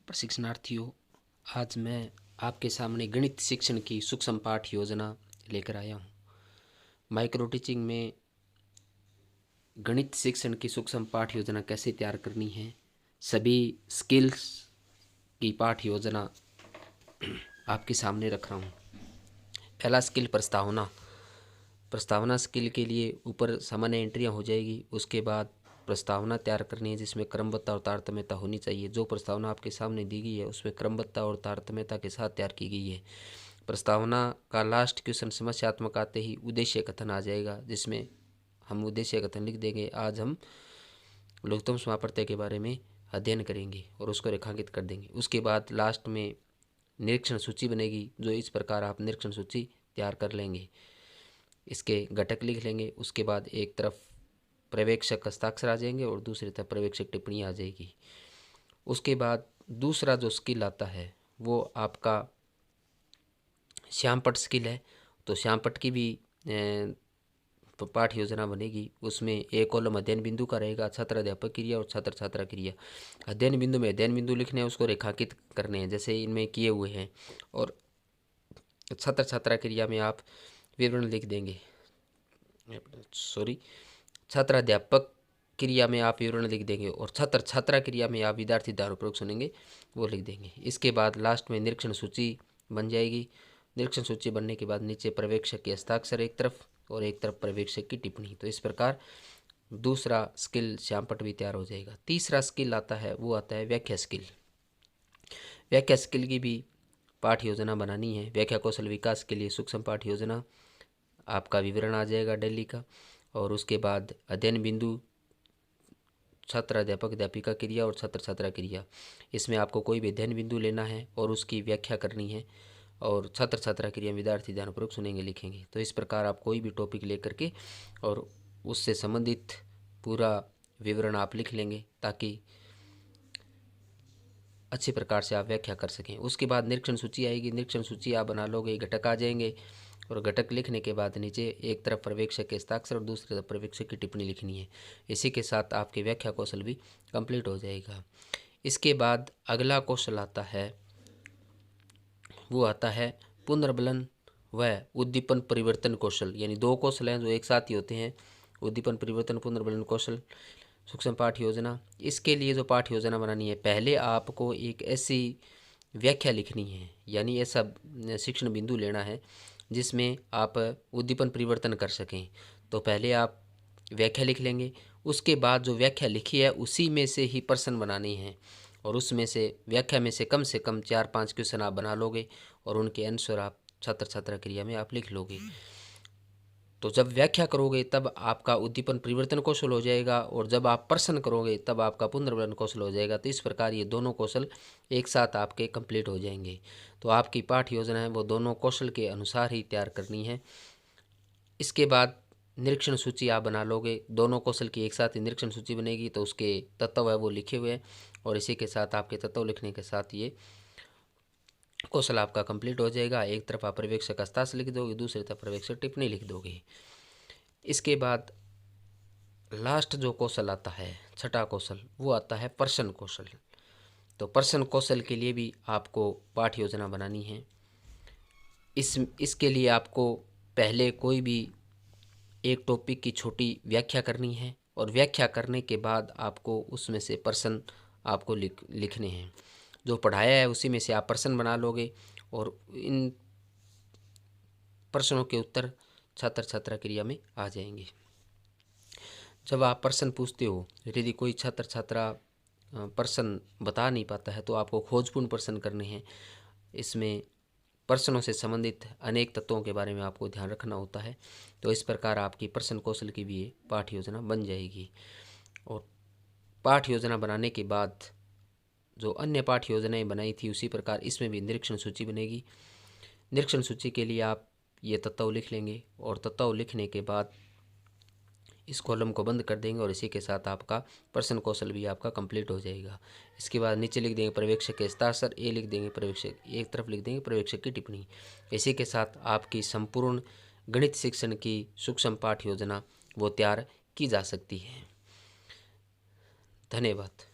प्रशिक्षणार्थियों, आज मैं आपके सामने गणित शिक्षण की सूक्ष्म पाठ योजना लेकर आया हूँ। माइक्रो टीचिंग में गणित शिक्षण की सूक्ष्म पाठ योजना कैसे तैयार करनी है, सभी स्किल्स की पाठ योजना आपके सामने रख रहा हूँ। पहला स्किल प्रस्तावना। प्रस्तावना स्किल के लिए ऊपर सामान्य एंट्रियाँ हो जाएगी। उसके बाद प्रस्तावना तैयार करनी है जिसमें क्रमबद्धता और तारतम्यता होनी चाहिए। जो प्रस्तावना आपके सामने दी गई है उसमें क्रमबद्धता और तारतम्यता के साथ तैयार की गई है। प्रस्तावना का लास्ट क्वेश्चन समस्यात्मक आते ही उद्देश्य कथन आ जाएगा, जिसमें हम उद्देश्य कथन लिख देंगे। आज हम लघुत्तम समापवर्त्य के बारे में अध्ययन करेंगे और उसको रेखांकित कर देंगे। उसके बाद लास्ट में निरीक्षण सूची बनेगी, जो इस प्रकार आप निरीक्षण सूची तैयार कर लेंगे। इसके घटक लिख लेंगे। उसके बाद एक तरफ पर्यवेक्षक हस्ताक्षर आ जाएंगे और दूसरी तरफ पर्यवेक्षक टिप्पणी आ जाएगी। उसके बाद दूसरा जो स्किल आता है वो आपका श्यामपट्ट स्किल है। तो श्यामपट्ट की भी पाठ योजना बनेगी। उसमें एक कॉलम अध्ययन बिंदु का रहेगा, छात्र अध्यापक क्रिया और छात्र छात्रा क्रिया। अध्ययन बिंदु में अध्ययन बिंदु लिखने हैं, उसको रेखांकित करने हैं जैसे इनमें किए हुए हैं। और छात्र छात्रा क्रिया में आप विवरण लिख देंगे। छात्र अध्यापक क्रिया में आप विवरण लिख देंगे और छात्र छात्रा क्रिया में आप विद्यार्थी द्वारा उपयोग सुनेंगे वो लिख देंगे। इसके बाद लास्ट में निरीक्षण सूची बन जाएगी। निरीक्षण सूची बनने के बाद नीचे पर्यवेक्षक के हस्ताक्षर एक तरफ और एक तरफ पर्यवेक्षक की टिप्पणी। तो इस प्रकार दूसरा स्किल श्यामपट्ट भी तैयार हो जाएगा। तीसरा स्किल आता है वो आता है व्याख्या स्किल। व्याख्या स्किल की भी पाठ योजना बनानी है। व्याख्या कौशल विकास के लिए सूक्ष्म पाठ योजना आपका विवरण आ जाएगा डेली का। और उसके बाद अध्ययन बिंदु, छात्र अध्यापक अध्यापिका क्रिया और छात्र छात्रा क्रिया। इसमें आपको कोई भी अध्ययन बिंदु लेना है और उसकी व्याख्या करनी है। और छात्र छात्रा क्रिया विद्यार्थी ध्यानपूर्वक सुनेंगे लिखेंगे। तो इस प्रकार आप कोई भी टॉपिक लेकर के और उससे संबंधित पूरा विवरण आप लिख लेंगे ताकि अच्छी प्रकार से आप व्याख्या कर सकें। उसके बाद निरीक्षण सूची आएगी। निरीक्षण सूची आप बना लोगे, घटक आ जाएंगे और घटक लिखने के बाद नीचे एक तरफ पर्यवेक्षक के हस्ताक्षर और दूसरी तरफ पर्यवेक्षक की टिप्पणी लिखनी है। इसी के साथ आपकी व्याख्या कौशल भी कंप्लीट हो जाएगा। इसके बाद अगला कौशल आता है वो आता है पुनर्बलन व उद्दीपन परिवर्तन कौशल। यानी दो कौशल हैं जो एक साथ ही होते हैं, उद्दीपन परिवर्तन पुनर्बलन कौशल सूक्ष्म पाठ योजना। इसके लिए जो पाठ योजना बनानी है, पहले आपको एक ऐसी व्याख्या लिखनी है, यानी ऐसा शिक्षण बिंदु लेना है जिसमें आप उद्दीपन परिवर्तन कर सकें। तो पहले आप व्याख्या लिख लेंगे। उसके बाद जो व्याख्या लिखी है उसी में से ही प्रश्न बनाने हैं और उसमें से व्याख्या में से कम 4-5 क्वेश्चन आप बना लोगे और उनके आंसर आप छात्र छात्रा क्रिया में आप लिख लोगे। तो जब व्याख्या करोगे तब आपका उद्दीपन परिवर्तन कौशल हो जाएगा और जब आप प्रश्न करोगे तब आपका पुनर्बलन कौशल हो जाएगा। तो इस प्रकार ये दोनों कौशल एक साथ आपके कंप्लीट हो जाएंगे। तो आपकी पाठ योजना है वो दोनों कौशल के अनुसार ही तैयार करनी है। इसके बाद निरीक्षण सूची आप बना लोगे। दोनों कौशल की एक साथ ही निरीक्षण सूची बनेगी तो उसके तत्व है वो लिखे हुए हैं और इसी के साथ आपके तत्व लिखने के साथ ये कौशल आपका कंप्लीट हो जाएगा। एक तरफ आप पर्यवेक्षक हस्ताक्षर लिख दोगे, दूसरी तरफ पर्यवेक्षक टिप्पणी लिख दोगे। इसके बाद लास्ट जो कौशल आता है, छठा कौशल, वो आता है प्रश्न कौशल। तो प्रश्न कौशल के लिए भी आपको पाठ योजना बनानी है। इसके लिए आपको पहले कोई भी एक टॉपिक की छोटी व्याख्या करनी है और व्याख्या करने के बाद आपको उसमें से प्रश्न आपको लिखने हैं। जो पढ़ाया है उसी में से आप प्रश्न बना लोगे और इन प्रश्नों के उत्तर छात्र छात्रा क्रिया में आ जाएंगे। जब आप प्रश्न पूछते हो, यदि कोई छात्र छात्रा प्रश्न बता नहीं पाता है तो आपको खोजपूर्ण प्रश्न करने हैं। इसमें प्रश्नों से संबंधित अनेक तत्वों के बारे में आपको ध्यान रखना होता है। तो इस प्रकार आपकी प्रश्न कौशल की भी पाठ योजना बन जाएगी। और पाठ योजना बनाने के बाद जो अन्य पाठ योजनाएं बनाई थी उसी प्रकार इसमें भी निरीक्षण सूची बनेगी। निरीक्षण सूची के लिए आप ये तत्व लिख लेंगे और तत्व लिखने के बाद इस कॉलम को बंद कर देंगे और इसी के साथ आपका प्रश्न कौशल भी आपका कंप्लीट हो जाएगा। इसके बाद नीचे लिख देंगे पर्यवेक्षक के हस्ताक्षर, ए लिख देंगे पर्यवेक्षक, एक तरफ लिख देंगे पर्यवेक्षक की टिप्पणी। इसी के साथ आपकी संपूर्ण गणित शिक्षण की सूक्ष्म पाठ योजना वो तैयार की जा सकती है। धन्यवाद।